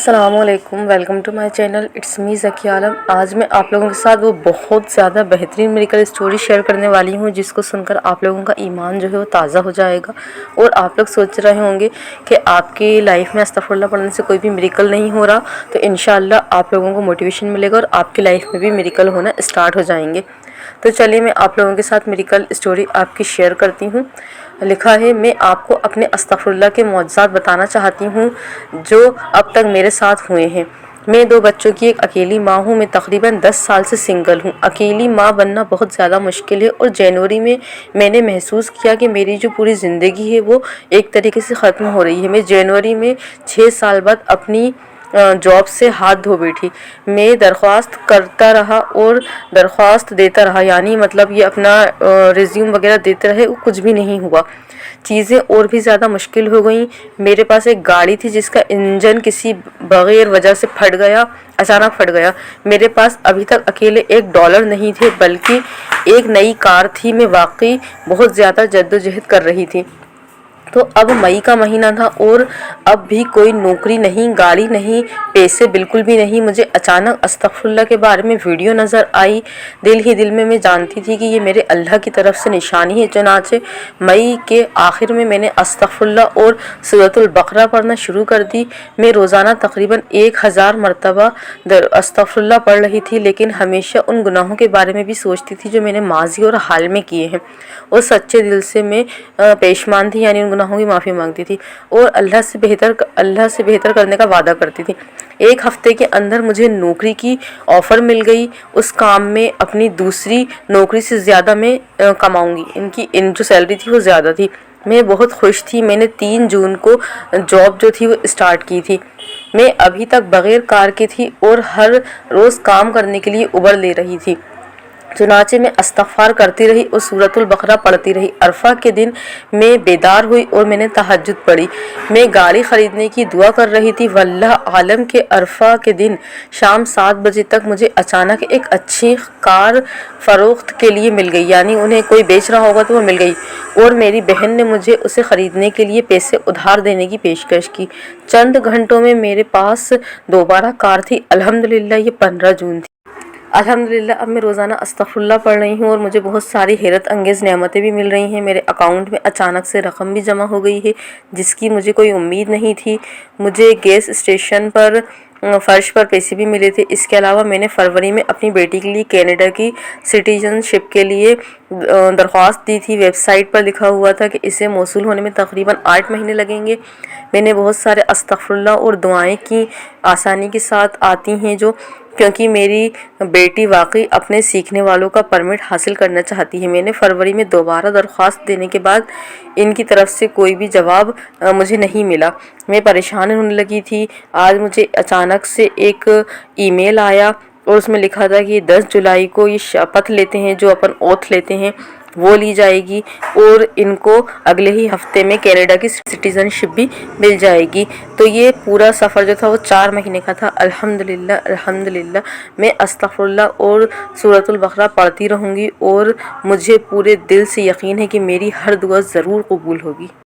अस्सलाम वालेकुम, welcome to my channel. It's me Zaki Alam. आज मैं आप लोगों के साथ वो बहुत ज़्यादा बेहतरीन मेडिकल स्टोरी शेयर करने वाली हूँ जिसको सुनकर आप लोगों का ईमान जो है वो ताज़ा हो जाएगा। और आप लोग सोच रहे होंगे कि आपकी लाइफ में अस्तगफुरुल्लाह पढ़ने से कोई भी मेडिकल नहीं हो रहा, तो इंशाअल्लाह आप लोगों को मोटिवेशन मिलेगा और आपकी लाइफ में भी मेडिकल होना स्टार्ट हो जाएंगे। तो चलिए मैं आप लोगों के साथ मेडिकल स्टोरी आपकी शेयर करती हूँ। लिखा है, मैं आपको अपने अस्तगफुरुल्लाह के मौजज़ात बताना चाहती हूँ जो अब तक मेरे साथ हुए हैं। मैं 2 बच्चों की एक अकेली माँ हूँ। मैं तकरीबन 10 साल से सिंगल हूँ। अकेली माँ बनना बहुत ज़्यादा मुश्किल है और जनवरी में मैंने महसूस किया कि मेरी जो पूरी ज़िंदगी है वो एक तरीके से ख़त्म हो रही है। मैं जनवरी में 6 साल बाद अपनी जॉब से हाथ धो बैठी। मैं दरख्वास्त करता रहा और दरख्वास्त देता रहा, यानी मतलब ये अपना रिज्यूम वगैरह देते रहे, वो कुछ भी नहीं हुआ। चीज़ें और भी ज़्यादा मुश्किल हो गई। मेरे पास एक गाड़ी थी जिसका इंजन किसी बगैर वजह से फट गया, अचानक फट गया। मेरे पास अभी तक अकेले $1 नहीं थे, बल्कि एक नई कार थी। मैं वाकई बहुत ज़्यादा जद्दोजहद कर रही थी। तो अब मई का महीना था और अब भी कोई नौकरी नहीं, गाड़ी नहीं, पैसे बिल्कुल भी नहीं। मुझे अचानक अस्तगफुरुल्लाह के बारे में वीडियो नज़र आई। दिल ही दिल में मैं जानती थी कि ये मेरे अल्लाह की तरफ से निशानी है। चुनाचे मई के आखिर में मैंने अस्तगफुरुल्लाह और सूरतुल बकरा पढ़ना शुरू कर दी। मैं रोज़ाना तकरीबन 1000 मरतबा अस्तगफुरुल्लाह पढ़ रही थी, लेकिन हमेशा उन गुनाहों के बारे में भी सोचती थी जो मैंने माजी और हाल में किए हैं, और सच्चे दिल से मैं पेशमान थी, यानी उन गुनाहों की माफ़ी मांगती थी और अल्लाह से बेहतर करने का वादा करती थी। एक हफ्ते के अंदर मुझे नौकरी की ऑफ़र मिल गई। उस काम में अपनी दूसरी नौकरी से ज़्यादा मैं कमाऊंगी। इन जो सैलरी थी वो ज़्यादा थी। मैं बहुत खुश थी। मैंने 3 जून को जॉब जो थी वो स्टार्ट की थी। मैं अभी तक बग़ैर कार की थी और हर रोज़ काम करने के लिए उबर ले रही थी। चुनाचे मैं इस्तग़फ़ार करती रही और सूरतुल बकरा पढ़ती रही। अरफा के दिन मैं बेदार हुई और मैंने तहज्जुद पढ़ी। मैं गाड़ी ख़रीदने की दुआ कर रही थी। वल्लाह आलम के अरफा के दिन शाम 7 बजे तक मुझे अचानक एक अच्छी कार फ़रोख्त के लिए मिल गई, यानी उन्हें कोई बेच रहा होगा तो वो मिल गई, और मेरी बहन ने मुझे उसे ख़रीदने के लिए पैसे उधार देने की पेशकश की। चंद घंटों में मेरे पास दोबारा कार थी। अल्हम्दुलिल्लाह ये 15 जून थी। अल्हम्दुलिल्लाह अब मैं रोज़ाना अस्तगफुरुल्लाह पढ़ रही हूँ और मुझे बहुत सारी हैरत अंगेज़ नेमतें भी मिल रही हैं। मेरे अकाउंट में अचानक से रकम भी जमा हो गई है जिसकी मुझे कोई उम्मीद नहीं थी। मुझे गैस स्टेशन पर फ़र्श पर पैसे भी मिले थे। इसके अलावा मैंने फरवरी में अपनी बेटी के लिए कनाडा की सिटीजनशिप के लिए दरख्वास्त दी थी। वेबसाइट पर लिखा हुआ था कि इसे मौसूल होने में तकरीबन 8 महीने लगेंगे। मैंने बहुत सारे अस्तगफुरुल्लाह और दुआएं की, आसानी के साथ आती हैं जो, क्योंकि मेरी बेटी वाकई अपने सीखने वालों का परमिट हासिल करना चाहती है। मैंने फरवरी में दोबारा दरख्वास्त देने के बाद इनकी तरफ से कोई भी जवाब मुझे नहीं मिला। मैं परेशान होने लगी थी। आज मुझे अचानक से एक ईमेल आया और उसमें लिखा था कि 10 जुलाई को ये शपथ लेते हैं, जो अपन ओथ लेते हैं वो ली जाएगी और इनको अगले ही हफ्ते में कनाडा की सिटीज़नशिप भी मिल जाएगी। तो ये पूरा सफ़र जो था वो 4 महीने का था। अल्हम्दुलिल्लाह मैं अस्तगफुरुल्लाह और सूरतुल बकरा पढ़ती रहूँगी और मुझे पूरे दिल से यकीन है कि मेरी हर दुआ ज़रूर कबूल होगी।